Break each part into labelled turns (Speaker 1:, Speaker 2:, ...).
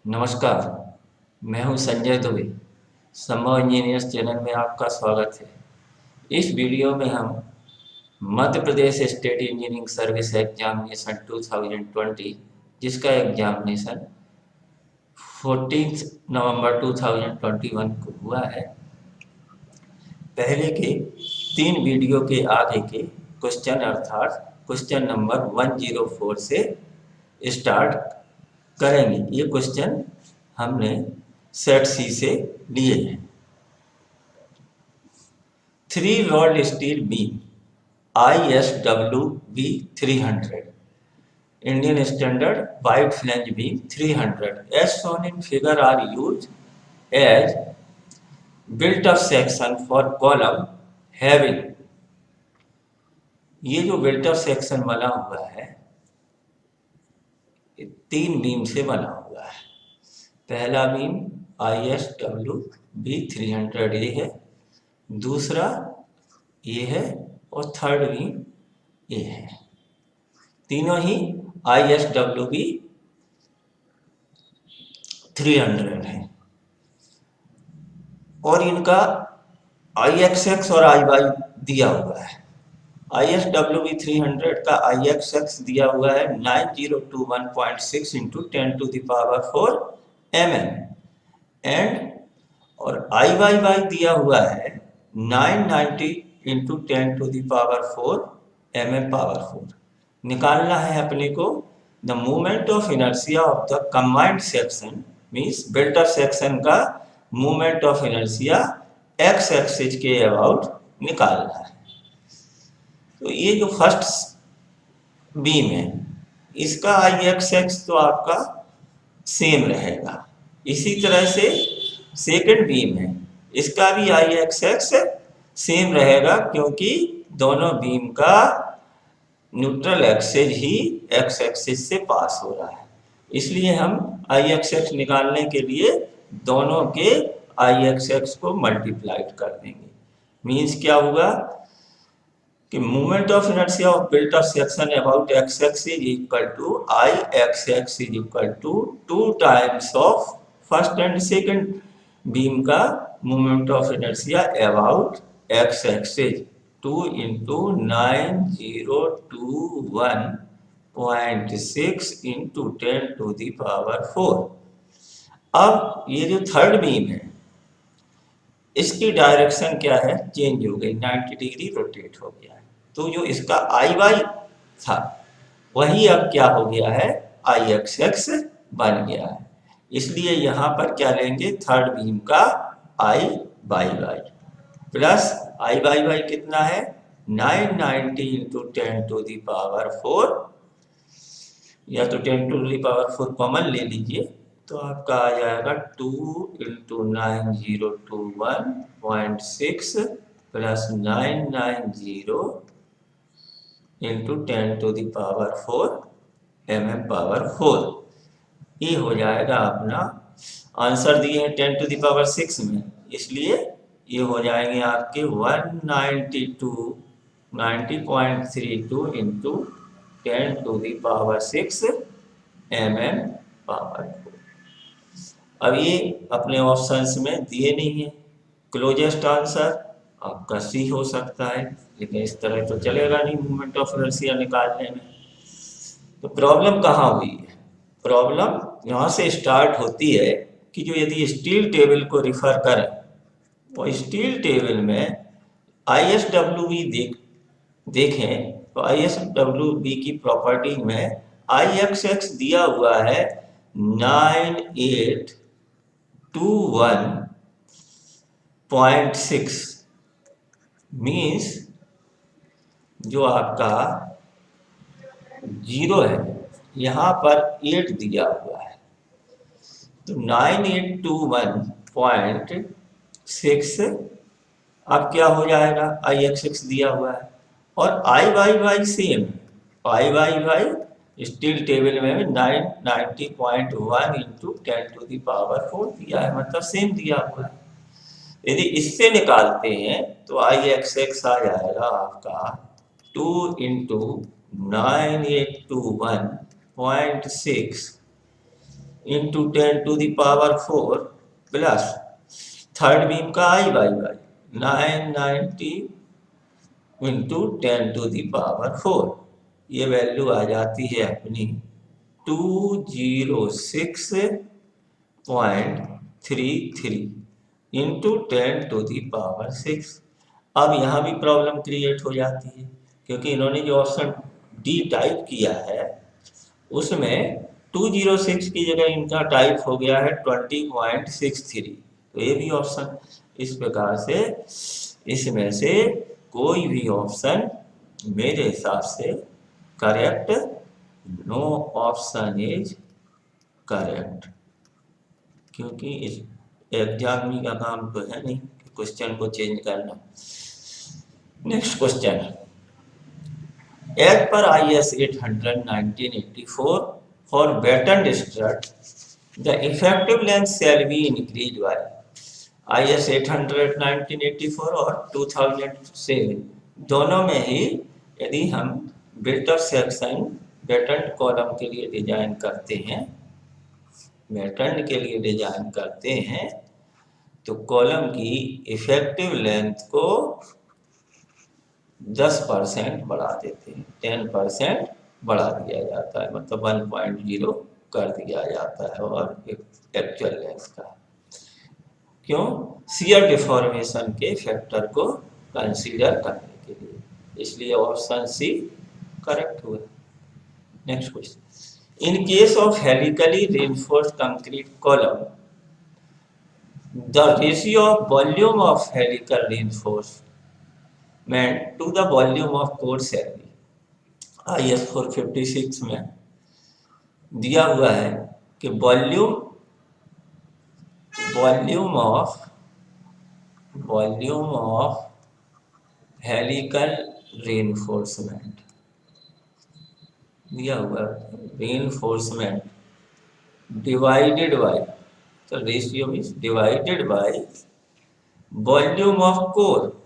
Speaker 1: नमस्कार, मैं हूं संजय दुबे। संभव इंजीनियर्स चैनल में आपका स्वागत है। इस वीडियो में हम Madhya Pradesh state engineering service examination 2020 जिसका एग्जामिनेशन 14 नवंबर 2021 को हुआ है, पहले के 3 वीडियो के आगे के क्वेश्चन अर्थात क्वेश्चन नंबर 104 से स्टार्ट करेंगे। ये क्वेश्चन हमने सेट सी से लिए हैं। 3 rolled steel beam ISWB 300 Indian Standard Wide Flange Beam 300 as shown in figure are used as built up section for column having। ये जो built up section बना हुआ है 3 बीम से बना हुआ है। पहला बीम ISWB 300 ये है, दूसरा ये है और थर्ड बीम ये है। तीनों ही ISWB 300 है और इनका IXX और IY दिया हुआ है। ISWB 300 का IXX दिया हुआ है 9021.6 इंटू 10⁴ mm एंड और IYY दिया हुआ है 990 इंटू 10⁴ mm⁴। निकालना है अपने को the movement of inertia of the combined section, means built up section का movement of inertia X axis के अबाउट निकालना है। तो ये जो फर्स्ट बीम है इसका IXX तो आपका सेम रहेगा। इसी तरह से सेकंड बीम है, इसका भी IXX सेम रहेगा क्योंकि दोनों बीम का न्यूट्रल एक्सिस ही एक्स एक्सिस से पास हो रहा है। इसलिए हम IXX निकालने के लिए दोनों के IXX को मल्टीप्लाइड कर देंगे। मीन्स क्या होगा कि movement of inertia of built up section about X X is equal to IXX is equal to 2 times of first and second beam का movement of inertia about X axis 2 into 9021.6 into 10⁴। अब ये जो third beam है इसकी direction क्या है, change हो गई, 90 डिग्री रोटेट हो गया है। तो जो इसका IY था वही अब क्या हो गया है, IXX बन गया है। इसलिए यहाँ पर क्या लेंगे, थर्ड बीम का IYY प्लस IYY कितना है 990 इंटू 10⁴, या तो 10⁴ कॉमन ले लीजिए तो आपका आ जाएगा 2 इंटू 9021.6 प्लस 990 इंटू 10⁴ mm⁴। ये हो जाएगा अपना आंसर दिए हैं 10⁶ में, इसलिए ये हो जाएंगे आपके 190.32 इंटू 10⁶ mm⁴। अब ये अपने ऑप्शंस में दिए नहीं है, क्लोजेस्ट आंसर आपका सी हो सकता है, लेकिन इस तरह तो चलेगा नहीं मूवमेंट ऑफ इनर्शिया निकालने में। तो प्रॉब्लम कहाँ हुई है, प्रॉब्लम यहाँ से स्टार्ट होती है कि जो यदि स्टील टेबल को रिफर करें तो स्टील टेबल में ISWB देखें तो ISWB की प्रॉपर्टी में IXX दिया हुआ है 9821.6, मीन्स जो आपका 0 है यहाँ पर 8 दिया हुआ है, तो 9821.6 अब क्या हो जाएगा, IXX दिया हुआ है और IYY same, IYY steel table में 990.1 इंटू 10⁴ दिया है, मतलब सेम दिया हुआ है। यदि इससे निकालते हैं तो IXX आ जाएगा आपका 2 into 9821.6 into 10⁴ plus third beam का I/y 990 इंटू 10⁴, ये वैल्यू आ जाती है अपनी 206.33 इंटू 10⁶। अब यहाँ भी प्रॉब्लम क्रिएट हो जाती है, क्योंकि इन्होंने जो ऑप्शन डी टाइप किया है उसमें 206 की जगह इनका टाइप हो गया है 20.63। तो ये भी ऑप्शन इस प्रकार से, इसमें से कोई भी ऑप्शन मेरे हिसाब से correct, no option is correct, क्योंकि इस एग्जाम का काम तो है नहीं कि क्वेश्चन को चेंज करना। Next question, as per IS 800 1984 for batten strut the effective length shall be increase by IS 800 1984 और 2007 दोनों में ही यदि हम बिल्ट-अप सेक्शन बैटन कॉलम के लिए डिजाइन करते हैं, बैटन के लिए डिजाइन करते हैं, तो कॉलम की इफेक्टिव लेंथ को 10% बढ़ा देते हैं, 10% बढ़ा दिया जाता है, मतलब 1.0 कर दिया जाता है और एक्चुअल लेंथ का। क्यों? शियर डिफॉर्मेशन के फैक्टर को कंसीडर करने के लिए, इसलिए ऑप्शन सी करेक्ट हुआ। Next question, in case of helically reinforced concrete column the ratio of volume of helical reinforcement to the volume of core shall be, IS 456 में दिया हुआ है कि वॉल्यूम ऑफ हेलिकल रेनफोर्समेंट दिया हुआ है, reinforcement divided by, तो ratio means divided by volume of core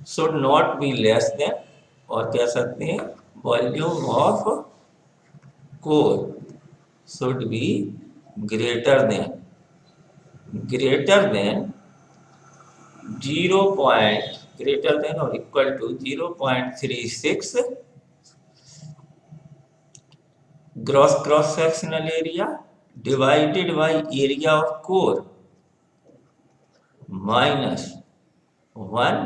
Speaker 1: should not be less than, और कह सकते हैं volume of core should be greater than 0. Greater than और equal to 0.36 gross cross sectional area divided by area of core minus 1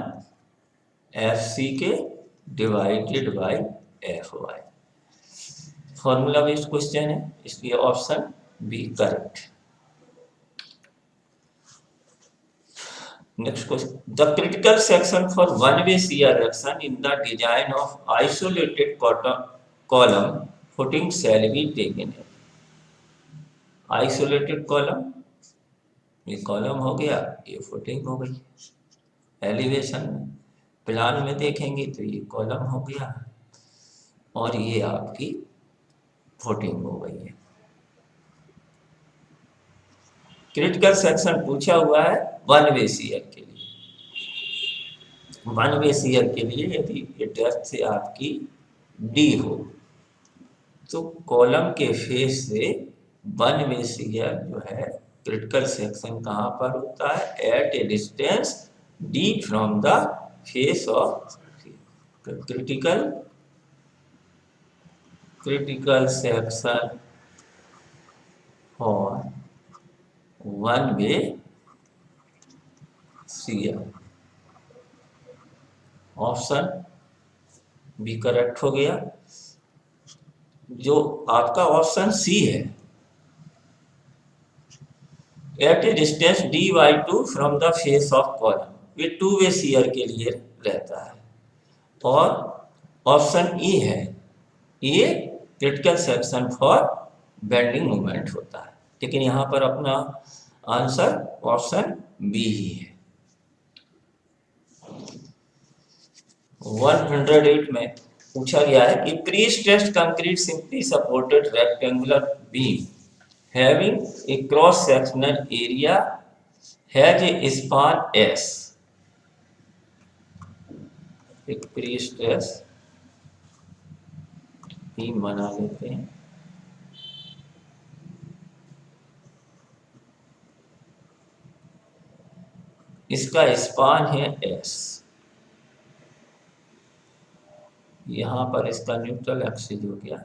Speaker 1: FC के divided by FY। Formula based question है, इसलिए option B correct. Next question, the critical section for one way shear action in the design of isolated column footing shall be taken. Isolated column, ये column हो गया, ये footing हो गई। Elevation में plan में देखेंगे तो ये कॉलम हो गया और ये आपकी फुटिंग हो गई है। क्रिटिकल सेक्शन पूछा हुआ है वन वे शियर के लिए। वन वे शियर के लिए यदि ये डेप्थ से आपकी D हो तो कॉलम के फेस से वन वे शियर जो है क्रिटिकल सेक्शन कहाँ पर होता है? At a distance D from the face of critical section for one way shear। Option B correct हो गया। जो आपका ऑप्शन सी है, at a distance D/2 from the face of column, ये टू वे शियर के लिए रहता है। और ऑप्शन ई है, ये critical section for bending moment होता है, लेकिन यहाँ पर अपना आंसर ऑप्शन बी ही है। 108 में पूछा गया है कि pre stressed concrete simply supported rectangular beam having a cross sectional area has a span S। एक प्री स्ट्रेस बीम बना लेते हैं, इसका स्पान है एस, यहाँ पर इसका न्यूट्रल एक्सिस हो गया,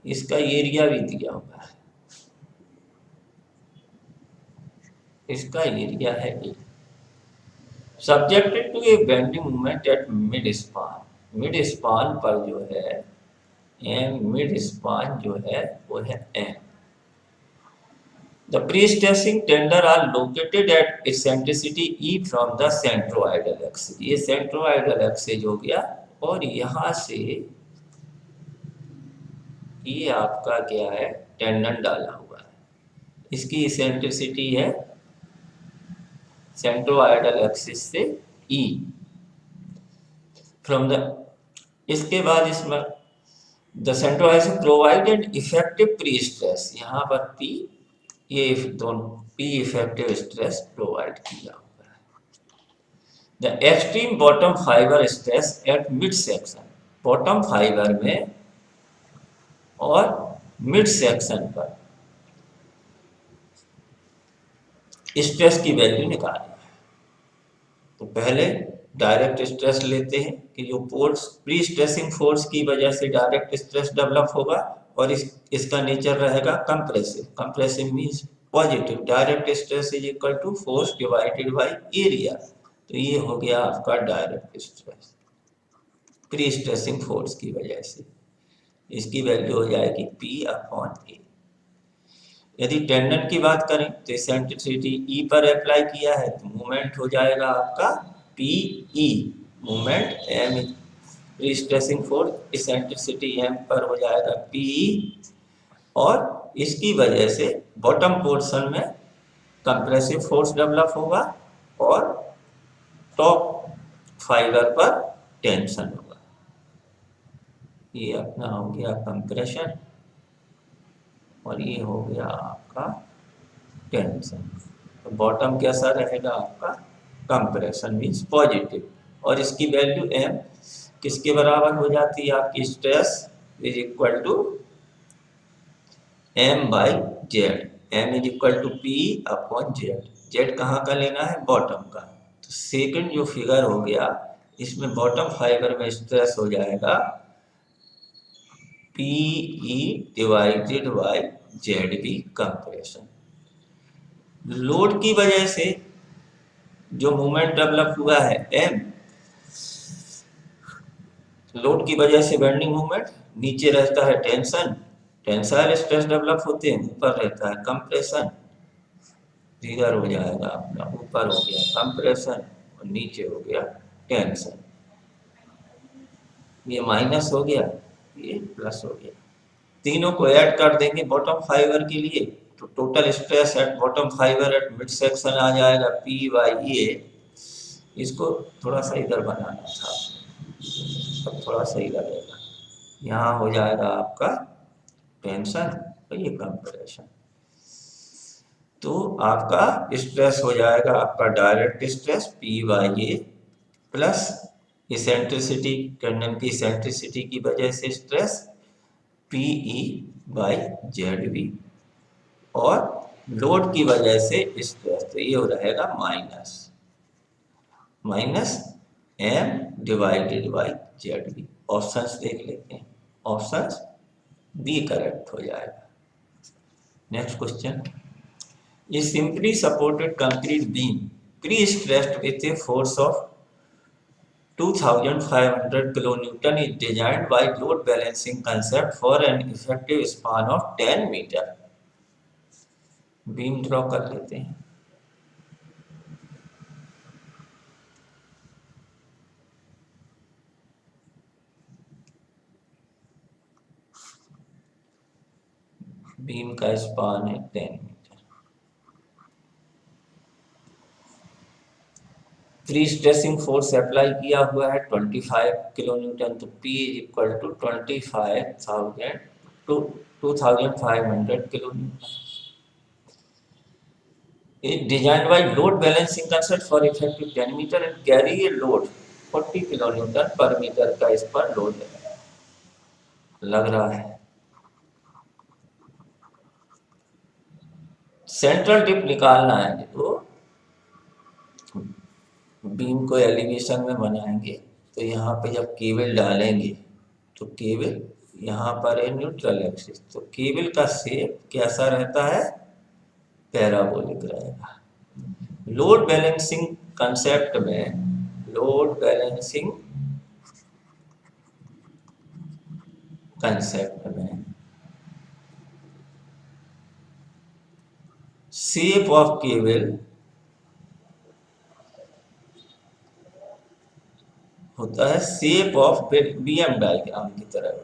Speaker 1: इसका एरिया भी दिया हुआ है, इसका एरिया है A. Subjected to a bending movement at mid span, mid span पर जो है एम, मिड स्पान जो है वो है M. The prestressing tendon are located at eccentricity E from the centroidal axis, ये सेंट्रोइडल एक्सिस हो गया, और यहाँ से ये आपका क्या है, टेंडन डाला हुआ है, इसकी इसेंट्रिसिटी है सेंट्रोइडल एक्सिस से ई फ्रॉम द, इसके बाद इसमें the centroidal provide an effective pre stress, यहाँ पर पी, ये दोनों पी इफेक्टिव स्ट्रेस प्रोवाइड किया हुआ है। The extreme bottom fibre stress eight mid section, bottom fibre में और मिड सेक्शन पर स्ट्रेस की वैल्यू निकालनी है। तो पहले डायरेक्ट स्ट्रेस लेते हैं कि जो फोर्स प्री स्ट्रेसिंग फोर्स की वजह से डायरेक्ट स्ट्रेस डेवलप होगा, और इसका नेचर रहेगा compressive, compressive means positive, direct stress is equal to force divided by area, तो ये हो गया आपका direct stress pre stressing force की वजह से, इसकी वैल्यू हो जाएगी P अपॉन ए। यदि टेंडन की बात करें तो इसेंट्रिसिटी ई पर अप्लाई किया है तो मूवमेंट हो जाएगा आपका P E, movement M pre stressing force eccentricity M पर हो जाएगा पी ई, और इसकी वजह से बॉटम पोर्शन में कंप्रेसिव फोर्स डेवलप होगा और टॉप फाइबर पर टेंशन होगा। ये अपना हो गया कंप्रेशन, और ये हो गया आपका टेंशन। तो बॉटम कैसा रहेगा आपका, कंप्रेशन मींस पॉजिटिव, और इसकी वैल्यू एम किसके बराबर हो जाती है आपकी, stress is equal to M by Z, M is equal to P upon Z, Z कहाँ का लेना है, बॉटम का। तो सेकंड जो फिगर हो गया इसमें बॉटम फाइबर में स्ट्रेस हो जाएगा P E divided by Z B compression. Load की वजह से जो मूवमेंट डेवलप हुआ है एम, लोड की वजह से बेंडिंग मूवमेंट, नीचे रहता है टेंशन, टेंसाइल स्ट्रेस डेवलप होते हैं, ऊपर रहता है कंप्रेशन, इधर हो जाएगा अपना, ऊपर हो गया कंप्रेशन और नीचे हो गया टेंशन, ये माइनस हो गया, ये प्लस हो गया, तीनों को ऐड कर देंगे बॉटम फाइबर के लिए तो total stress at bottom fibre at mid section आ जाएगा पी बाई ए। इसको थोड़ा सा इधर बनाना था, अब थोड़ा सही लगेगा, यहाँ हो जाएगा आपका टेंशन और ये कंप्रेशन, तो आपका स्ट्रेस हो जाएगा आपका direct stress P by A plus eccentricity, tendon की इसेंट्रिसिटी की वजह से stress P E by Z B, और लोड की वजह से स्ट्रेस, तो ये हो रहेगा minus minus M divided by Z B. Options देख लेते हैं, ऑप्शंस बी करेक्ट हो जाएगा। नेक्स्ट क्वेश्चन, ये simply supported concrete beam pre stressed with a force of 2500 kilonewton is designed by load balancing concept for an effective span of 10 metre. Beam draw कर लेते हैं, beam का span है 10 metre, pre stressing force apply किया हुआ है 25 kilo newton, तो P is equal to 25,000 to 2500 kilo newton. It designed by load balancing concept for effective 10 meter and carry a load 40 kilonewton per meter का इस पर load लग रहा है। सेंट्रल टिप निकालना है तो बीम को एलिवेशन में बनाएंगे तो यहाँ पे जब केबल डालेंगे तो केबल यहाँ पर है न्यूट्रल एक्सिस, तो केबल का शेप कैसा रहता है, पैराबोलिक रहेगा। लोड बैलेंसिंग कंसेप्ट में, लोड बैलेंसिंग कंसेप्ट में शेप ऑफ केबल होता है शेप ऑफ बीएम डायग्राम की तरह होता है।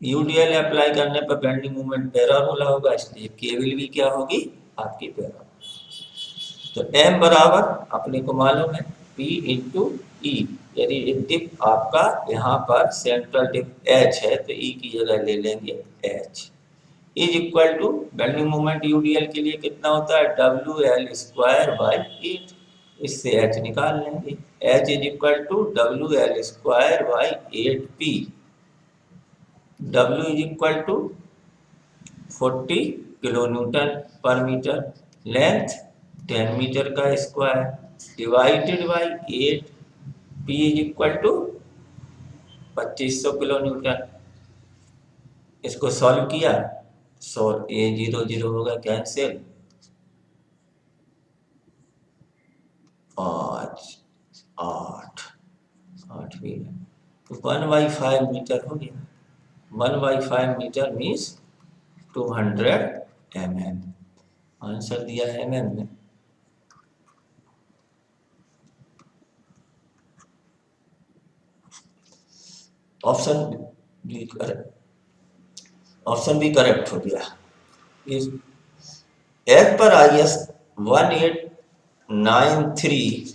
Speaker 1: यूडीएल अप्लाई करने पर बेंडिंग मोमेंट पैराबोला होगा, इसलिए केबल भी क्या होगी, आपकी पैराबोला। तो एम बराबर अपने को मालूम है पी इंटू ई, यदि डिप आपका यहाँ पर सेंट्रल डिप एच है तो ई की जगह ले लेंगे H, is equal to bending moment UDL के लिए कितना होता है, डब्ल्यू एल स्क्वायर बाई 8, इससे एच निकाल लेंगे, H is equal to W L square by 8 P, W is equal to 40 kilo newton पर मीटर, लेंथ 10 मीटर का square divided by 8, P is equal to 2500 kilo newton. इसको solve किया, A 0 0 होगा cancel, 5 8 8 भी है तो 1/5 मीटर हो गया, 1/5 मीटर मीन्स 200 mm, आंसर दिया है mm में। ऑप्शन बी करेक्ट हो गया। As per IS 1893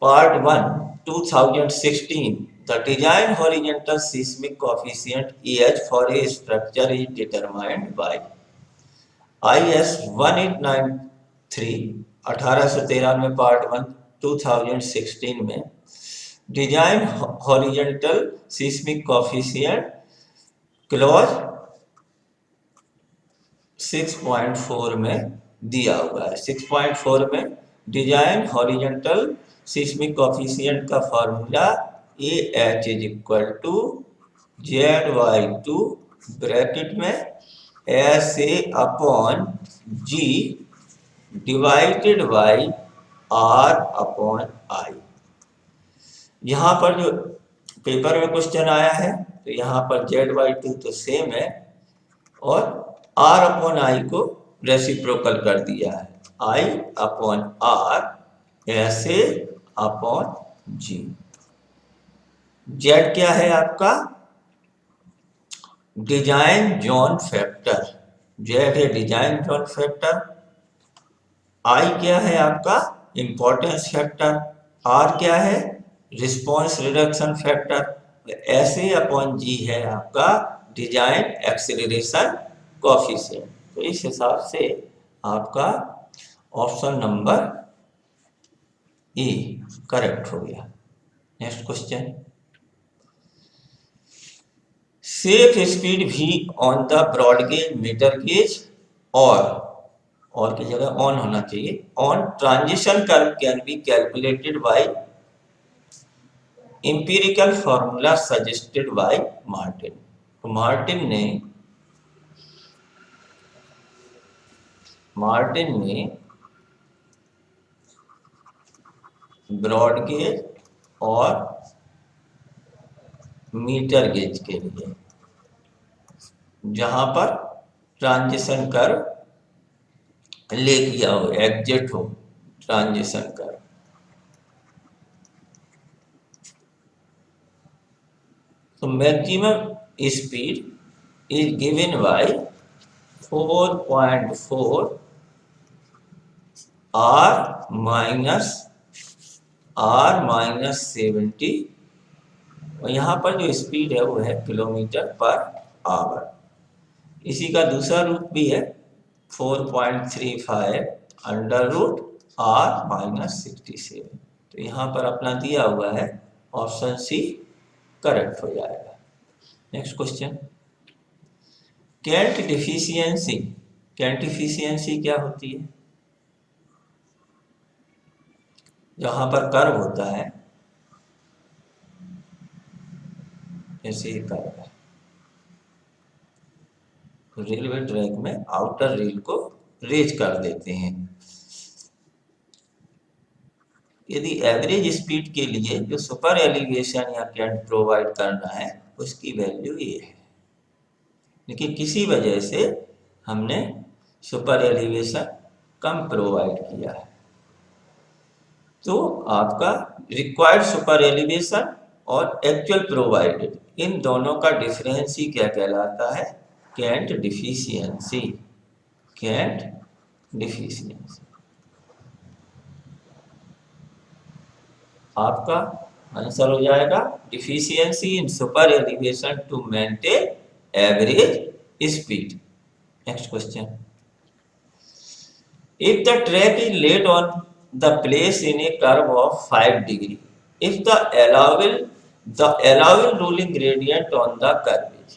Speaker 1: Part 1 2016, the design horizontal seismic coefficient EH for a structure is determined by IS 1893 1893 Part 1 2016 में design horizontal seismic coefficient clause 6.4 में दिया हुआ है। 6.4 में डिजाइन हॉरिजॉन्टल सिस्मिक कोफिशिएंट का formula AH is equal to ZY2 bracket में SA upon G divided by R upon I। यहाँ पर जो पेपर में क्वेश्चन आया है तो यहाँ पर ZY2 तो सेम है और R अपॉन I को रेसिप्रोकल कर दिया है, I अपॉन R ऐसे अपॉन G। Z क्या है आपका, डिजाइन जोन फैक्टर, Z है डिजाइन जोन फैक्टर, I क्या है आपका इंपॉर्टेंस फैक्टर, R क्या है रिस्पॉन्स रिडक्शन फैक्टर, ऐसे अपॉन G है आपका डिजाइन एक्सेलरेशन कोफिशिएंट। तो इस हिसाब से आपका ऑप्शन नंबर ए करेक्ट हो गया। नेक्स्ट क्वेश्चन, सेफ स्पीड भी on the broad gauge metre gauge और की जगह ऑन होना चाहिए, on transition curve can be calculated by empirical formula suggested by Martin. तो मार्टिन ने ब्रॉड गेज और मीटर गेज के लिए जहां पर ट्रांजिशन कर्व ले किया हो, एग्जिट हो ट्रांजिशन कर्व, तो maximum speed is given by 4.4 R minus 70, और यहाँ पर जो स्पीड है वो है किलोमीटर पर आवर। इसी का दूसरा रूप भी है 4.35 अंडर रूट R माइनस 67। तो यहाँ पर अपना दिया हुआ है ऑप्शन सी करेक्ट हो जाएगा। नेक्स्ट क्वेश्चन, कैंट डिफिशियंसी क्या होती है, जहां पर कर्व होता है, ऐसे ही कर्व है, रेलवे ट्रैक में आउटर रेल को रेज कर देते हैं। यदि एवरेज स्पीड के लिए जो सुपर एलिवेशन या कैंट प्रोवाइड करना है उसकी वैल्यू ये है, लेकिन किसी वजह से हमने सुपर एलिवेशन कम प्रोवाइड किया है, तो आपका रिक्वायर्ड सुपर एलिवेशन और एक्चुअल प्रोवाइडेड, इन दोनों का डिफरेंस ही क्या कहलाता है? Cant deficiency. कैंट डिफिशियंसी आपका आंसर हो जाएगा deficiency in super elevation to maintain average speed. Next question, if the track is laid on the place in a curve of 5 degree, if the allowable ruling gradient on the curve is,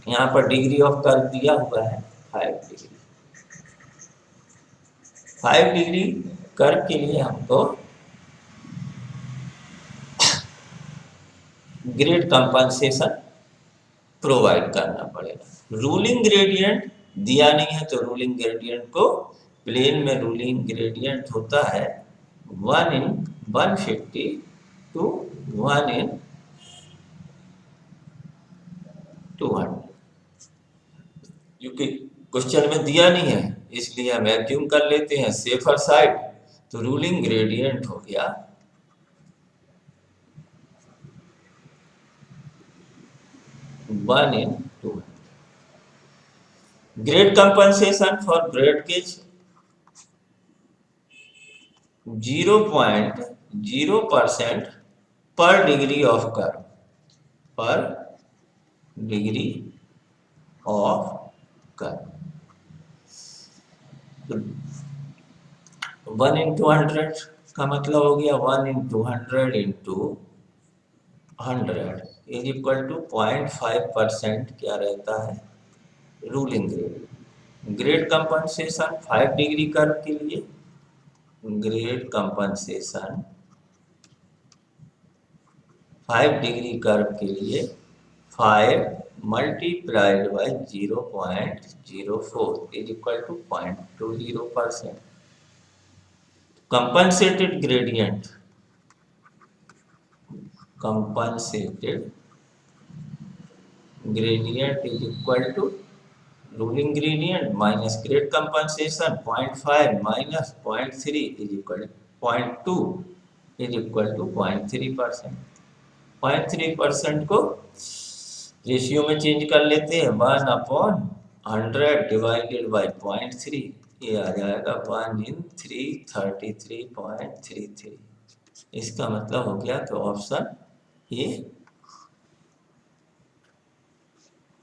Speaker 1: यहाँ पर degree of curve दिया हुआ है 5 degree. 5 degree curve के लिए हमको grade compensation provide करना पड़ेगा। रूलिंग ग्रेडियंट दिया नहीं है, तो रूलिंग ग्रेडियंट को, प्लेन में रूलिंग ग्रेडियंट होता है 1 in 150 to 1 in 200, क्योंकि क्वेश्चन में दिया नहीं है इसलिए हम एज्यूम कर लेते हैं सेफर साइड, तो रूलिंग ग्रेडियंट हो गया 1 in 200। Grade compensation for broad gauge 0.0% पर डिग्री ऑफ कर्व, पर डिग्री ऑफ कर्व, 1 in 200 का मतलब हो गया 1 in 200 into 100 is equal to 0.5% क्या रहता है? Ruling grade. Grade compensation 5 degree curve के लिए, ग्रेड कंपनसेशन 5 डिग्री कर्व के लिए 5 multiplied by 0.04 is equal to 0.20%। Compensated gradient, compensated gradient is equal to ruling gradient minus grade compensation 0.5 minus 0.3 is equal to 0.2 is equal to 0.3%। 0.3% को ratio में change कर लेते हैं 1/100 divided by 0.3, ये आ जाएगा 1 in 333.33। इसका मतलब हो गया कि ऑप्शन ये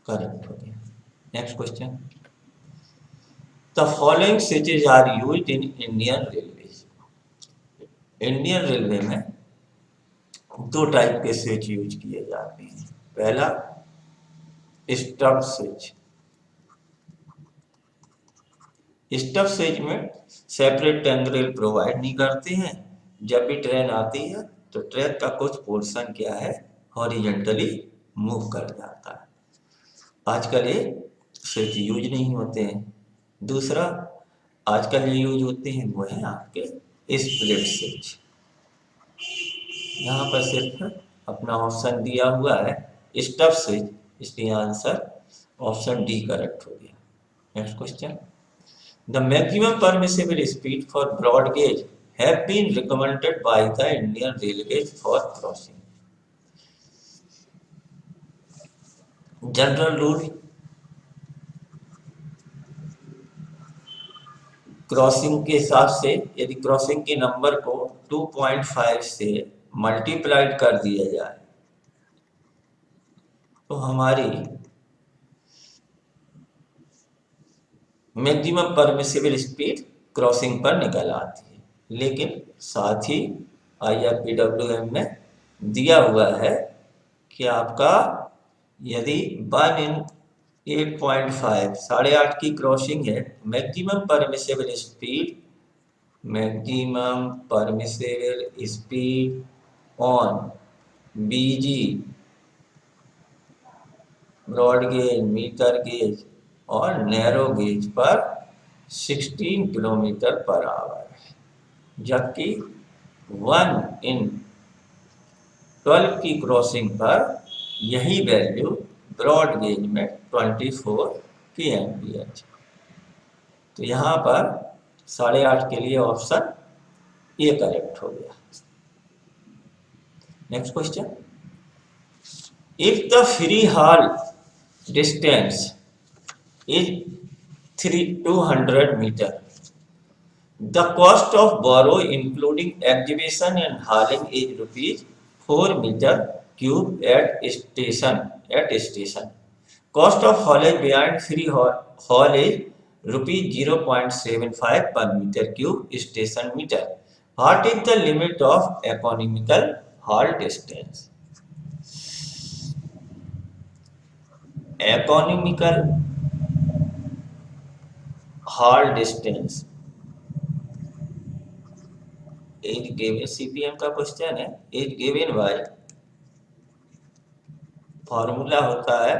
Speaker 1: करेक्ट हो गया। Next question, the following switches are used in Indian railway. Indian railway में 2 टाइप के स्विच यूज किए जाते हैं। पहला स्टब स्विच। स्टब स्विच में सेपरेट टैंगरेल प्रोवाइड नहीं करते हैं, जब भी ट्रेन आती है तो ट्रैक का कुछ पोर्शन क्या है? हॉरिजेंटली मूव कर जाता है। आजकल ये स्विच यूज नहीं होते हैं। दूसरा आजकल ये यूज होते हैं वो है आपके स्प्लिट स्विच। यहाँ पर सिर्फ अपना ऑप्शन दिया हुआ है स्टब स्विच, इसलिए आंसर ऑप्शन डी करेक्ट हो गया। Next question, the maximum permissible speed for broad gauge have been recommended by the Indian Railways for crossing. General rule, crossing के हिसाब से यदि क्रॉसिंग के नंबर को 2.5 से मल्टीप्लाइड कर दिया जाए तो हमारी मैक्सिमम परमिसिबल स्पीड क्रॉसिंग पर निकल आती है। लेकिन साथ ही IRPWM में दिया हुआ है कि आपका यदि 1 in 8.5 8.5 की क्रॉसिंग है, maximum permissible speed maximum permissible speed on BG broad gauge, metre gauge और नैरो गेज पर 16 किलोमीटर पर आवर है, जबकि 1 in 12 की क्रॉसिंग पर यही वैल्यू ब्रॉड गेज में 24 की एम्पियर है। तो यहाँ पर 8.5 के लिए ऑप्शन ए करेक्ट हो गया। Next question, if the free haul distance is 200 meter. The cost of borrow including exhibition and hauling is rupees 4 meter cube at station. Cost of haulage beyond free haul is rupees 0.75 per meter cube station meter. What is the limit of economical haul distance? Economical haul distance is given, CPM का question है, is given by, formula होता है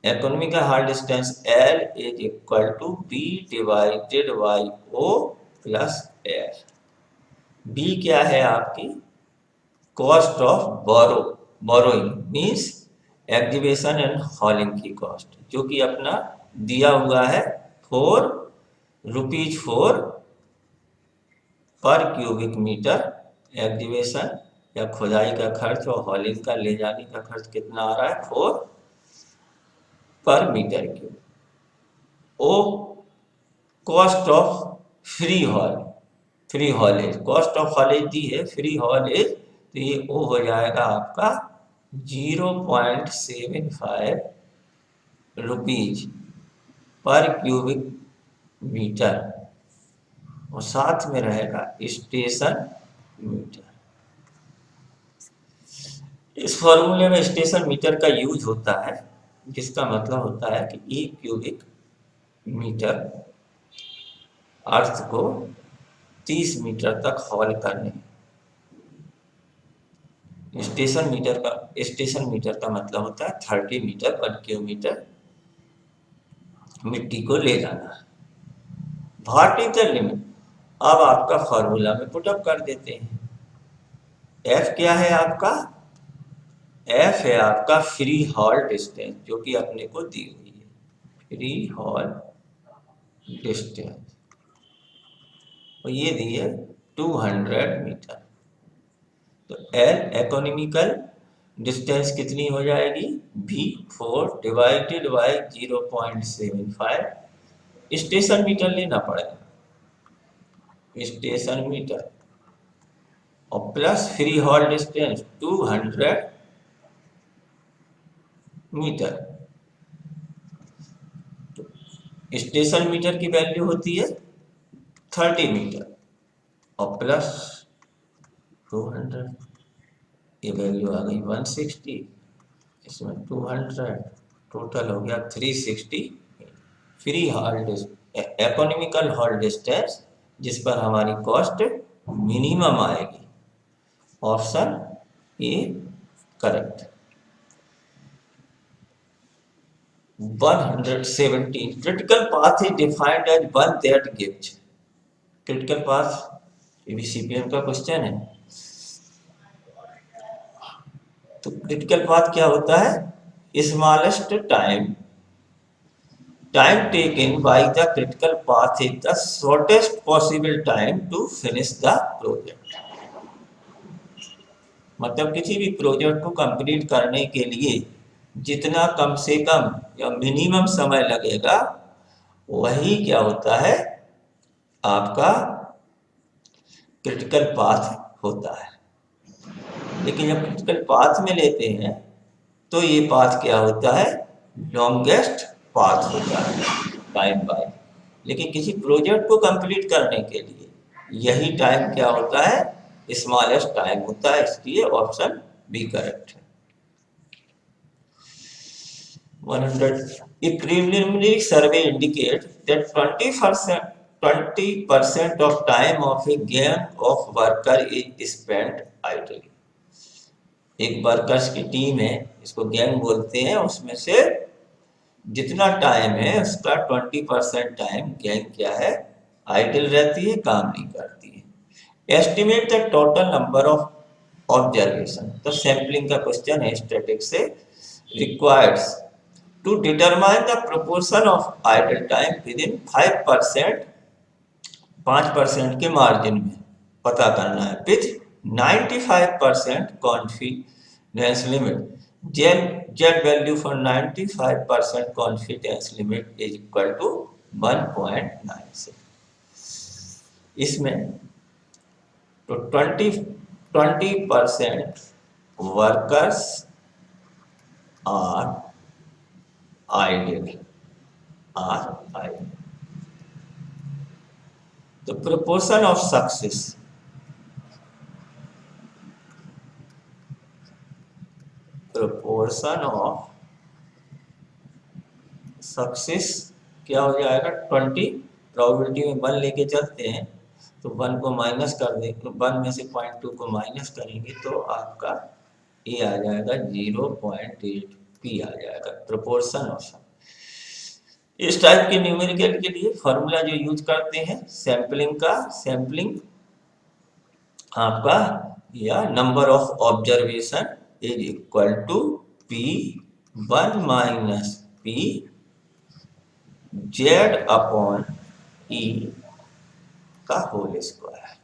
Speaker 1: economical haul distance L is equal to B divided by O plus L। B क्या है आपकी cost of borrowing means excavation and hauling की cost, जो कि अपना दिया हुआ है 4 रुपीज 4 पर क्यूबिक मीटर। एग्जीबिशन या खुदाई का खर्च और हॉलिंग का ले जाने का खर्च कितना आ रहा है 4 per metre cube. O cost of free haulage, cost of haulage दी है फ्री हॉलेज, तो ये ओ हो जाएगा आपका 0.75 रुपीज पर क्यूबिक मीटर और साथ में रहेगा स्टेशन मीटर। इस फॉर्मूले में स्टेशन मीटर का यूज होता है, जिसका मतलब होता है कि 1 क्यूबिक मीटर अर्थ को 30 मीटर तक हॉल करने। स्टेशन मीटर का मतलब होता है 30 मीटर पर क्यूमीटर मिट्टी को ले जाना। व्हाट इज द लिमिट, अब आपका फॉर्मूला में पुटअप कर देते हैं। एफ क्या है आपका, एफ है आपका फ्री हॉल डिस्टेंस, जो कि अपने को दी हुई है फ्री हॉल डिस्टेंस, और ये दी है 200 मीटर। तो एल इकोनॉमिकल डिस्टेंस कितनी हो जाएगी V4 divided by 0.75, station metre लेना पड़ेगा, स्टेशन मीटर और plus free haul distance 200 metre. तो स्टेशन मीटर की वैल्यू होती है 30 मीटर और प्लस 200, ये वैल्यू आ गई 160, इसमें 200, टोटल हो गया 360 free haul economical haul distance, जिस पर हमारी कॉस्ट मिनिमम आएगी। Option A correct. 117 critical path is defined as one that gives. Critical path ये भी सीपीएम का क्वेश्चन है। तो क्रिटिकल पाथ क्या होता है, smallest time taken by the critical path is the shortest possible time to finish the project। मतलब किसी भी प्रोजेक्ट को कंप्लीट करने के लिए जितना कम से कम या मिनिमम समय लगेगा, वही क्या होता है आपका क्रिटिकल पाथ होता है। लेकिन जब क्रिटिकल पाथ में लेते हैं तो ये पाथ क्या होता है लॉन्गेस्ट पाथ होता है टाइम बाय। लेकिन किसी प्रोजेक्ट को कंप्लीट करने के लिए यही टाइम क्या होता है स्मॉलेस्ट टाइम होता है, इसलिए ऑप्शन बी करेक्ट है। 100 A preliminary survey indicates that 20% 20% of time of a gang of worker is spent idly। एक वर्कर्स की टीम है, इसको गैंग बोलते हैं, उसमें से जितना टाइम है उसका 20% टाइम गैंग क्या है, आइडल रहती है, काम नहीं करती है। Estimate the total number of observation, तो सैम्पलिंग का क्वेश्चन है स्टैटिक से। Requires to determine the proportion of idle time within 5%, 5% के मार्जिन में पता करना है, with 95% confidence limit. Z value for 95% confidence limit is equal to 1.96। इसमें तो 20% workers are ideal, the proportion of success, क्या हो जाएगा, 20, प्रोबेबिलिटी में 1 लेके चलते हैं तो 1 को माइनस कर देंगे, 1 में से 0.2 को माइनस करेंगे तो आपका ये आ जाएगा 0.8 पी आ जाएगा, प्रोपोर्शन ऑफ। इस टाइप के न्यूमेरिकल के लिए फॉर्मूला जो यूज करते हैं सैम्पलिंग का, सैम्पलिंग आपका या number of observation is equal to P 1 minus P Z upon E का whole square.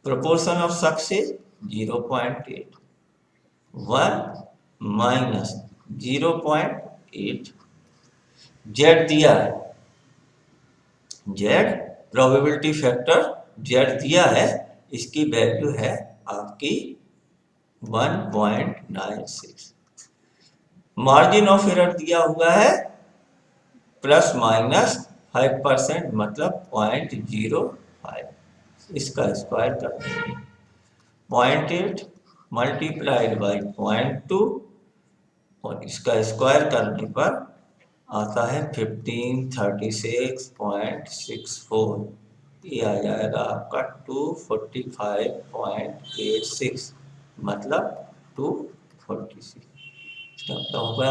Speaker 1: Proportion of success 0.8, 1 minus 0.8, Z दिया है, जेड प्रोबेबिलिटी फैक्टर जेड दिया है, इसकी वैल्यू है आपकी 1.96। मार्जिन ऑफ एरर दिया हुआ है प्लस माइनस 5%, मतलब 0.05, इसका स्क्वायर कर देंगे, 0.8 मल्टीप्लाइड बाई 0.2 और इसका स्क्वायर करने पर आता है 1536.64, ये आ जाएगा आपका 245.86, मतलब 246। इसका होगा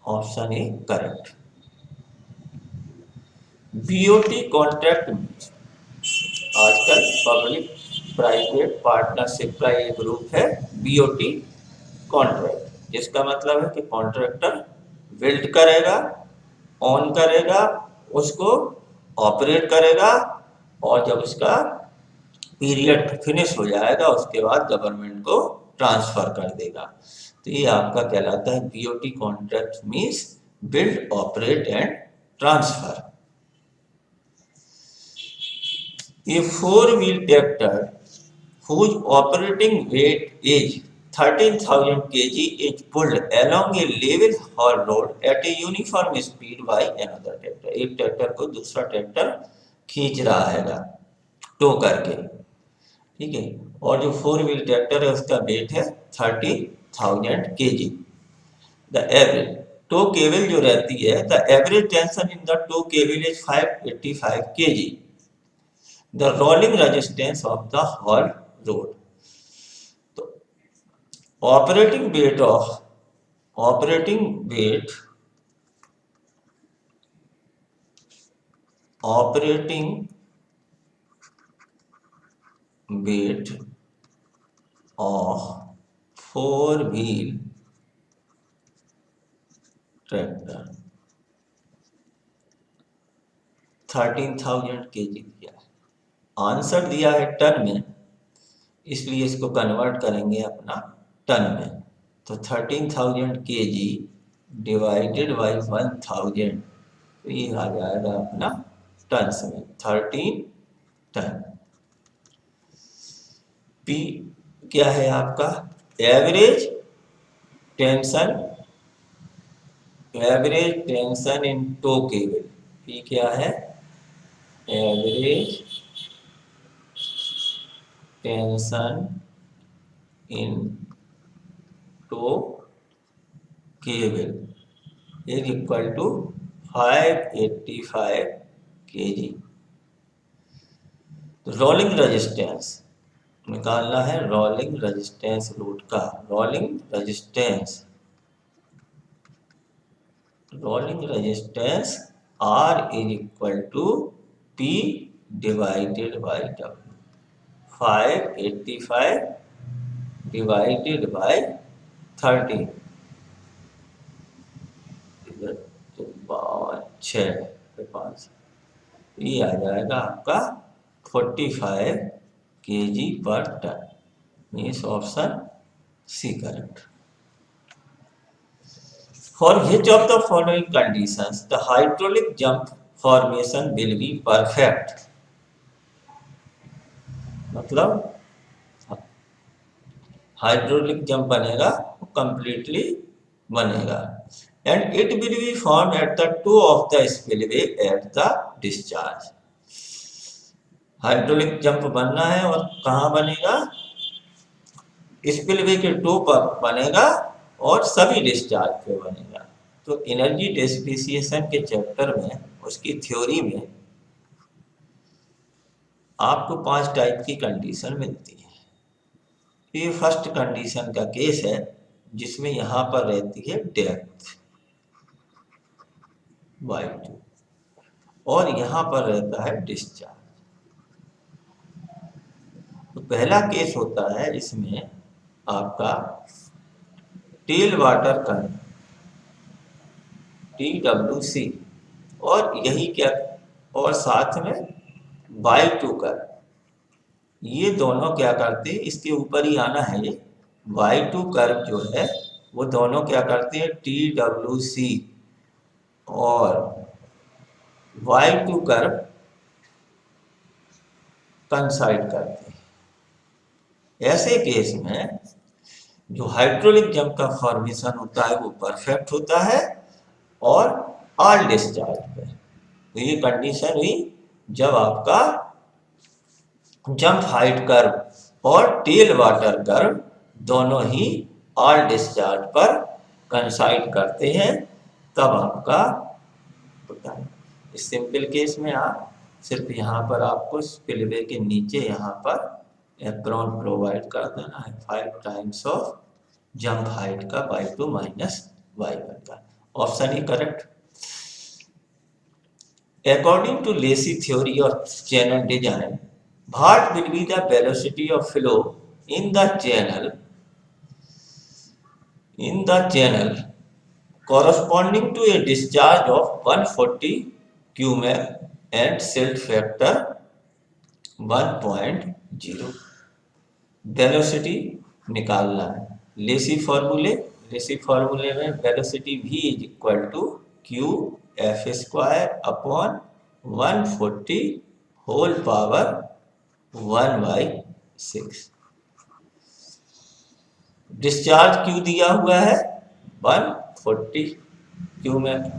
Speaker 1: option A correct. BOT contract, आजकल पब्लिक प्राइवेट पार्टनरशिप का एक ग्रुप है बीओटी कॉन्ट्रैक्ट, जिसका मतलब है कि कॉन्ट्रैक्टर बिल्ड करेगा, ऑन करेगा, उसको ऑपरेट करेगा और जब उसका पीरियड फिनिश हो जाएगा उसके बाद गवर्नमेंट को ट्रांसफर कर देगा। तो ये आपका कहलाता है BOT contract, means build operate and transfer. A four-wheel tractor whose operating weight is 13,000 kg is pulled along a level haul road at a uniform speed by another tractor। एक tractor को दूसरा ट्रैक्टर खींच रहा है to करके, ठीक है, और जो 4 व्हील ट्रैक्टर है उसका वेट है 30,000 kg। The average tow cable जो रहती है, the average tension in the tow cable is 585 kg, the rolling resistance of the haul road। तो operating weight of 4-wheel tractor 13,000 kg दिया है, आंसर दिया है टन में, इसलिए इसको कन्वर्ट करेंगे अपना टन में। तो 13,000 kg डिवाइडेड बाई 1,000, तो ये आ जाएगा अपना टन में 13 टन। पी क्या है आपका, average tension in tow cable, P क्या है, average tension in tow cable is equal to 585 kg। Rolling resistance निकालना है, रोलिंग रेजिस्टेंस लोड का। Rolling resistance R is equal to P divided by W। 585 divided by 30, 5 ये आ जाएगा आपका 45 kg पर टन। Means option C correct. For which of the following conditions the hydraulic jump formation will be perfect? मतलब hydraulic jump बनेगा, completely बनेगा। And it will be form at the two of the spillway at the discharge. Hydraulic jump बनना है और कहाँ बनेगा? Spillway के to पर बनेगा और सभी डिस्चार्ज पे बनेगा। तो एनर्जी डिसिपेशन के चैप्टर में, उसकी थ्योरी में आपको 5 टाइप की कंडीशन मिलती है। ये फर्स्ट कंडीशन का केस है जिसमें यहां पर रहती है डेप्थ y2 और यहां पर रहता है डिस्चार्ज। तो पहला केस होता है इसमें आपका टेल वाटर कर्व TWC, और यही क्या, और साथ में y2 कर्व। ये दोनों क्या करते हैं, इसके ऊपर ही आना है। ये y2 कर्व जो है वो दोनों क्या करते हैं, TWC और y2 कर्व कंसाइड करते हैं। ऐसे केस में जो हाइड्रोलिक जंप का फॉर्मेशन होता है वो परफेक्ट होता है और ऑल डिस्चार्ज पे। तो ये कंडीशन हुई जब आपका जंप हाइट कर्व और टेल वाटर कर्व दोनों ही ऑल डिस्चार्ज पर कंसाइड करते हैं, तब आपका होता है। इस सिंपल केस में आप सिर्फ यहाँ पर आपको स्पिलवे के नीचे यहाँ पर एप्रॉन प्रोवाइड कर देना है 5 टाइम्स ऑफ जंप हाइट का y2 माइनस y1 का। Option he correct. According to Lacy theory of channel design, what will be the velocity of flow in the channel corresponding to a discharge of 140 qmac and silt factor 1.0। Velocity निकालना है। Lacey फॉर्मूले में velocity v is equal to Q F square upon 140 whole power 1/6। Discharge Q दिया हुआ है 140 Q में,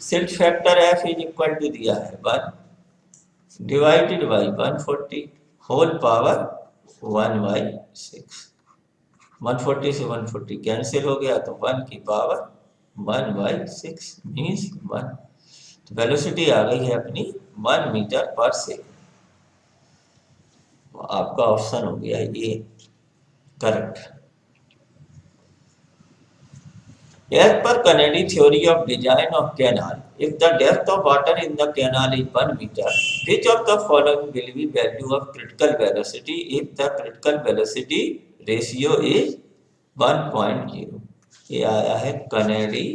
Speaker 1: silt factor F is equal to दिया है 1 डिवाइडेड बाई 140 होल पावर 1/6। 140 से 140 कैंसिल हो गया तो 1 की पावर 1/6 मीन्स 1। तो वेलोसिटी आ गई है अपनी 1 मीटर पर सेकंड। आपका ऑप्शन हो गया ये correct. As per Kennedy theory of design of canal, if the depth of water in the canal is 1 meter, which of the following will be value of critical velocity if the critical velocity ratio is 1.0? ये आया है Kennedy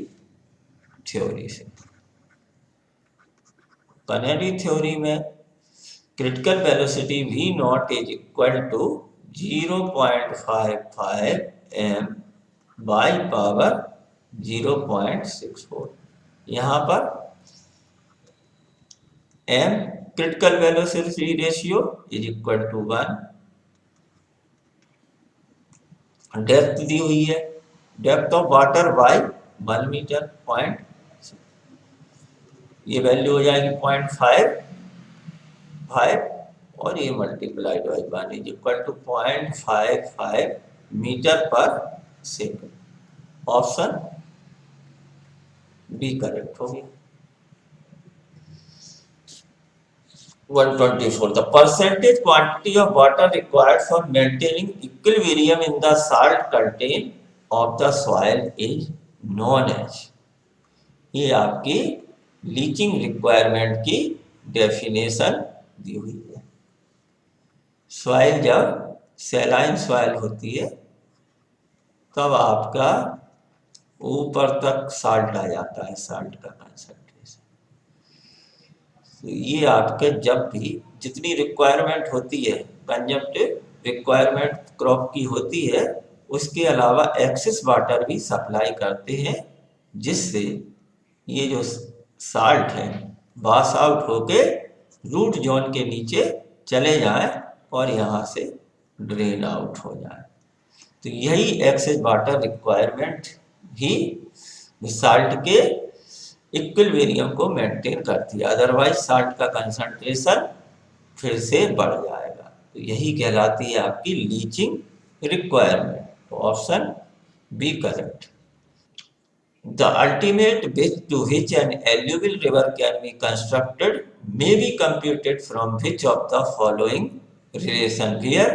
Speaker 1: theory से। Kennedy theory में critical velocity v not is equal to 0.55 m by power 0.64। यहाँ पर m critical velocity ratio is equal to 1, depth दी हुई है, depth of water by 1 metre point, ये वैल्यू हो जाएगी 0.55 और ये multiplied by 1 is equal to 0.55 metre per second. Option B correct हो गया। 124 the percentage quantity of water required for maintaining equilibrium in the salt content of the soil is known as। ये आपकी leaching requirement की definition दी हुई है। Soil जब saline soil होती है तब आपका ऊपर तक साल्ट आ जाता है, साल्ट का कंसंट्रेशन। तो ये आपके जब भी जितनी रिक्वायरमेंट होती है, कंजम्पटिव रिक्वायरमेंट क्रॉप की होती है, उसके अलावा एक्सेस वाटर भी सप्लाई करते हैं, जिससे ये जो साल्ट है वाश आउट होके रूट जोन के नीचे चले जाएं और यहाँ से ड्रेन आउट हो जाए। तो यही एक्सेस वाटर रिक्वायरमेंट ही साल्ट के इक्विलिब्रियम को मेंटेन करती है, अदरवाइज साल्ट का कंसंट्रेशन फिर से बढ़ जाएगा। तो यही कहलाती है आपकी लीचिंग रिक्वायरमेंट। तो option B correct. The ultimate width to which an alluvial river can be constructed may be computed from which of the following relation, where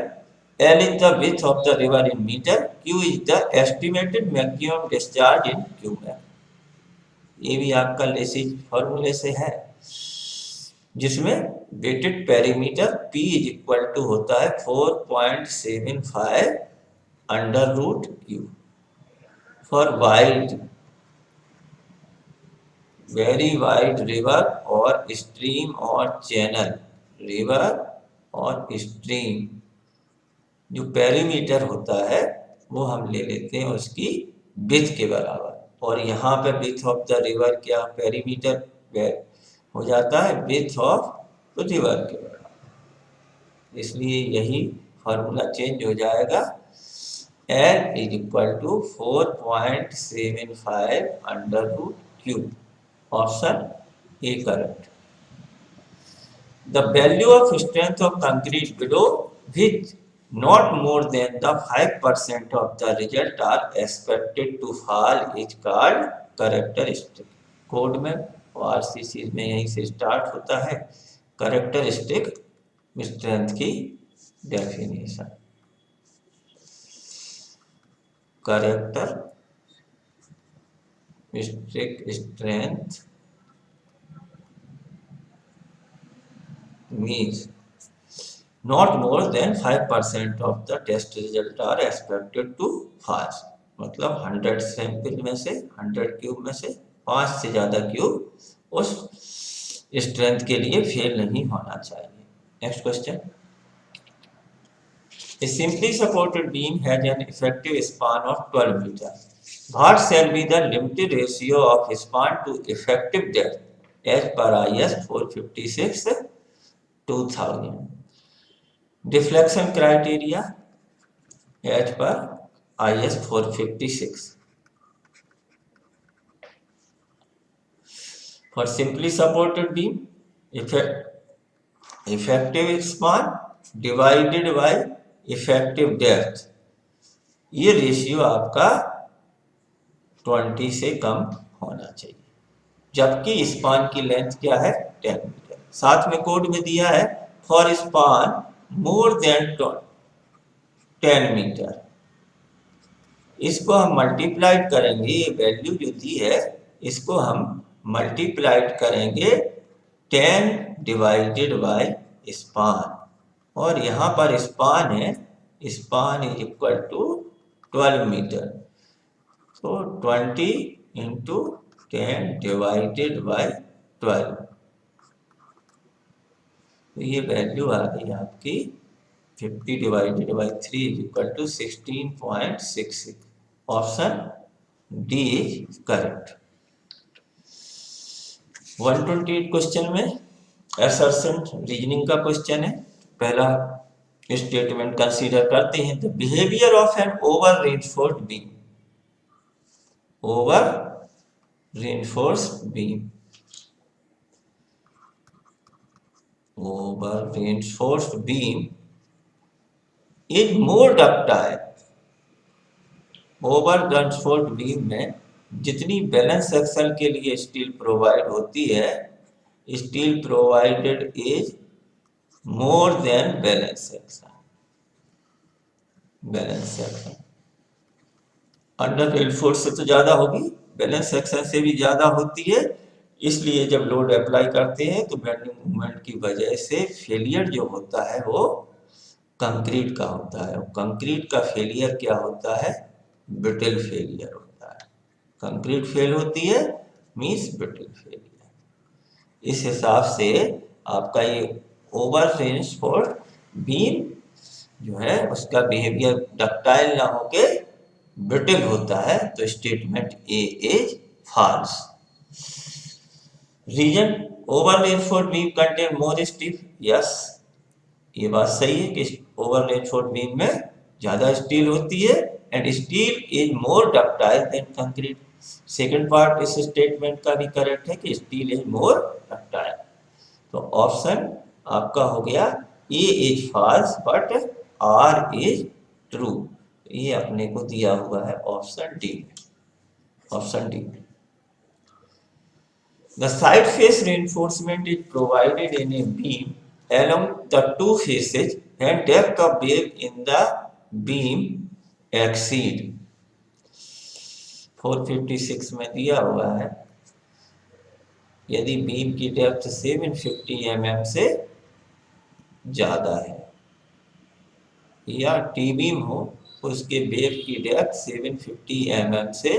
Speaker 1: L is the width of the river in meter, Q is the estimated maximum discharge in cubic। ये भी आपका लेसिज फॉर्मूले से है, जिसमें wetted perimeter P is equal to होता है 4.75 under root Q for wide very wide river और स्ट्रीम और चैनल। रिवर और स्ट्रीम जो पेरीमीटर होता है वो हम ले लेते हैं उसकी विड्थ के बराबर, और यहाँ पे विड्थ ऑफ द रिवर क्या पेरीमीटर हो जाता है विड्थ ऑफ रिवर के बराबर। इसलिए यही फार्मूला चेंज हो जाएगा, L is equal to 4.75 under root Q. Option A correct. The value of strength of concrete below which not more than the 5% of the result are expected to fall is called characteristic। Code में और RCC में यहीं से start होता है characteristic strength की definition. Characteristic strength means not more than 5% of the test result are expected to pass। मतलब 100 sample में से 100 क्यूब में से 5 से ज़्यादा क्यूब उस स्ट्रेंथ के लिए फेल नहीं होना चाहिए। Next question. A simply supported beam has an effective span of 12 meters. What shall be the limited ratio of span to effective depth as per IS 456 2000? Deflection criteria as per IS 456. For simply supported beam, effective span divided by effective depth, ये ratio आपका 20 से कम होना चाहिए, जबकि span की length क्या है 10 metre. साथ में कोड में दिया है for span more than 10 metre. इसको हम मल्टीप्लाइड करेंगे, ये वैल्यू जो दी है इसको हम मल्टीप्लाइड करेंगे 10 डिवाइडेड बाय स्पान, और यहाँ पर स्पान है, span is equal to 12 metre. तो 20 इंटू 10 डिवाइडेड बाय 12, तो ये वैल्यू आ गई आपकी 50 divided by 3 is equal to 16.66। Option D is correct. 128 question में असर्शन रीजनिंग का क्वेश्चन है। पहला स्टेटमेंट कंसीडर करते हैं, the behaviour of an over reinforced beam. Over reinforced beam, over reinforced beam is more ductile. Over reinforced beam में जितनी balance section के लिए स्टील प्रोवाइड होती है, steel provided is more than balance section. Balance section under rail force से तो ज्यादा होगी, बैलेंस सेक्शन से भी ज्यादा होती है। इसलिए जब लोड अप्लाई करते हैं तो बेंडिंग मूवमेंट की वजह से फेलियर जो होता है वो कंक्रीट का होता है। कंक्रीट का फेलियर क्या होता है? ब्रिटल फेलियर होता है। कंक्रीट फेल होती है मींस ब्रिटल फेलियर। इस हिसाब से आपका ये ओवर रेनफोर्स्ड बीम जो है उसका बिहेवियर डक्टाइल ना होके ब्रिटल होता है, तो statement A is false. Reason over reinforced beam contain more steel, yes ये बात सही है कि ओवर रेनफोर्स्ड बीम में ज्यादा स्टील होती है and steel is more ductile than concrete. Second part इस स्टेटमेंट का भी करेक्ट है कि स्टील इज मोर डक्टाइल। तो ऑप्शन आपका हो गया A is false but R is true. ये अपने को दिया हुआ है option D. Option D. The side face reinforcement is provided in a beam along the two faces and depth of wave in the beam exceed 456 में दिया हुआ है यदि बीम की डेप्थ 750 mm से ज्यादा है या टी बीम हो उसके वेव की डेप्थ 750 mm से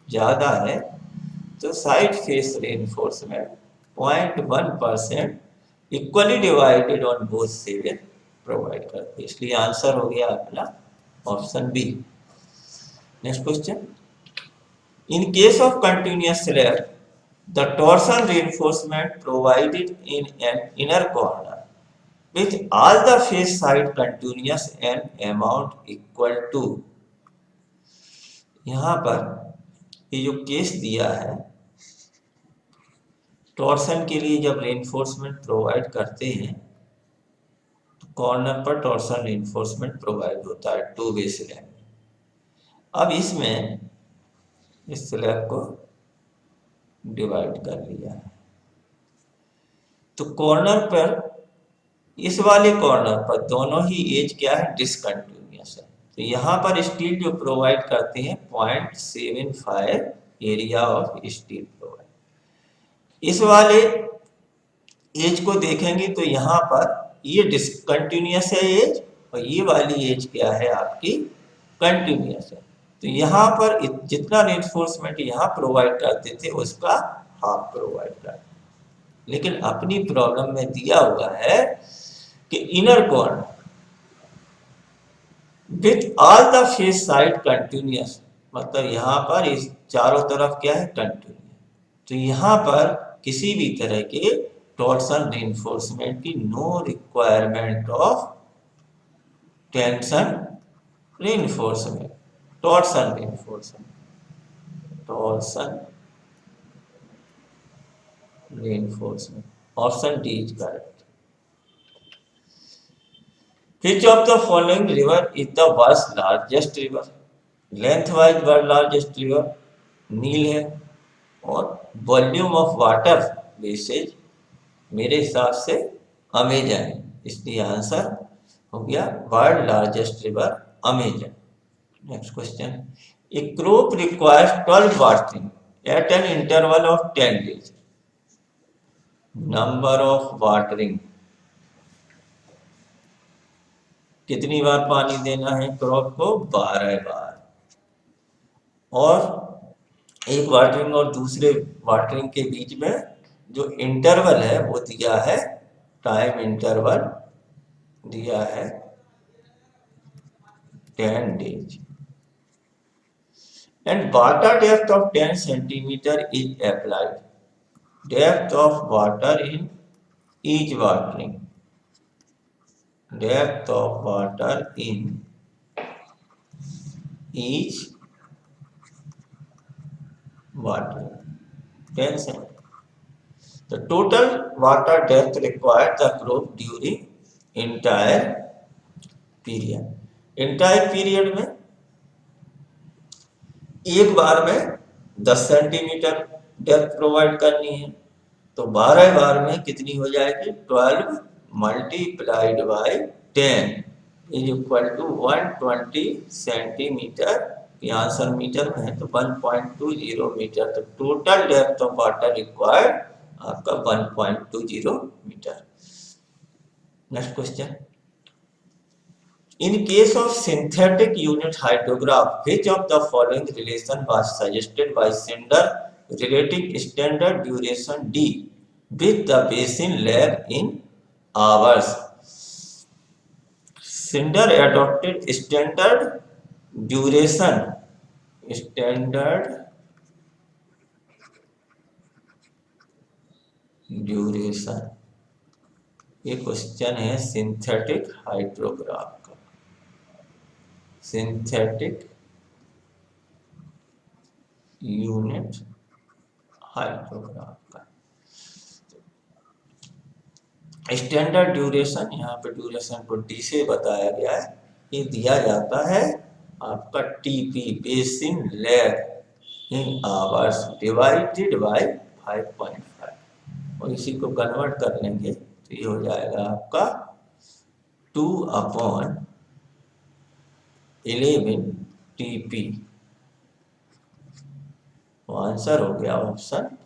Speaker 1: ज्यादा है तो side face reinforcement 0.1% equally divided on both side provide करते हैं। इसलिए आंसर हो गया अपना option B. Next question, in case of continuous slab the torsion reinforcement provided in an inner corner with all the face side continuous and amount equal to। यहां पर ये जो केस दिया है टॉर्सन के लिए जब रेनफोर्समेंट प्रोवाइड करते हैं तो कॉर्नर पर टॉर्सन रेनफोर्समेंट प्रोवाइड होता है टू वे स्लैब। अब इसमें इस स्लैब को डिवाइड कर लिया है तो कॉर्नर पर इस वाले कॉर्नर पर दोनों ही एज क्या है? डिसकंटिन्यूअस है। तो यहाँ पर स्टील जो प्रोवाइड करते हैं 0.75 एरिया ऑफ स्टील प्रोवाइड। इस वाले एज को देखेंगे तो यहाँ पर ये डिसकंटिन्यूअस है एज और ये वाली एज क्या है आपकी? कंटिन्यूअस है। तो यहाँ पर जितना रेनफोर्समेंट यहाँ प्रोवाइड करते थे उसका हाफ प्रोवाइड करते, लेकिन अपनी प्रॉब्लम में दिया हुआ है कि inner corner with all the face side continuous, मतलब यहाँ पर इस चारों तरफ क्या है? कंटिन्यूअस। तो यहाँ पर किसी भी तरह के टॉर्सन रेनफोर्समेंट की no requirement of tension reinforcement, torsion reinforcement, torsion reinforcement. Option D is correct. Which of the following river is the world's largest river? Lengthwise world largest river नील है और वॉल्यूम ऑफ वाटर वेसेज मेरे हिसाब से Amazon है, इसलिए answer हो गया world largest river Amazon. Next question, a crop requires 12 watering at an interval of 10 days। Number of watering, कितनी बार पानी देना है क्रॉप को? 12 बार। और एक वाटरिंग और दूसरे वाटरिंग के बीच में जो इंटरवल है वो दिया है, टाइम इंटरवल दिया है 10 days and water depth of 10 centimetre is applied. Depth of water in each watering, depth of water in each water 10 cm. The total water depth required the crop during entire period। entire period में एक बार में 10 centimetre depth provide करनी है, तो 12 बार में कितनी हो जाएगी, 12 multiplied by 10 is equal to 120 centimetre. Answer metre में है तो 1.20 मीटर, तो total depth of water required आपका 1.20 metre. Next question, in case of synthetic unit hydrograph, which of the following relation was suggested by Sender relating standard duration D with the basin lag in hours? Sender adopted standard duration, standard duration। ये question है synthetic hydrograph का, synthetic unit hydrograph का standard duration, यहाँ पे duration को D से बताया गया है, ये दिया जाता है आपका TP basin lag in hours divided by 5.5, और इसी को कन्वर्ट कर लेंगे तो ये हो जाएगा आपका 2/11 टीपी। तो आंसर हो गया option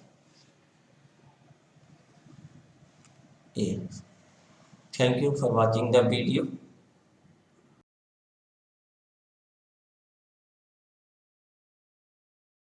Speaker 1: A. Thank you for watching the video.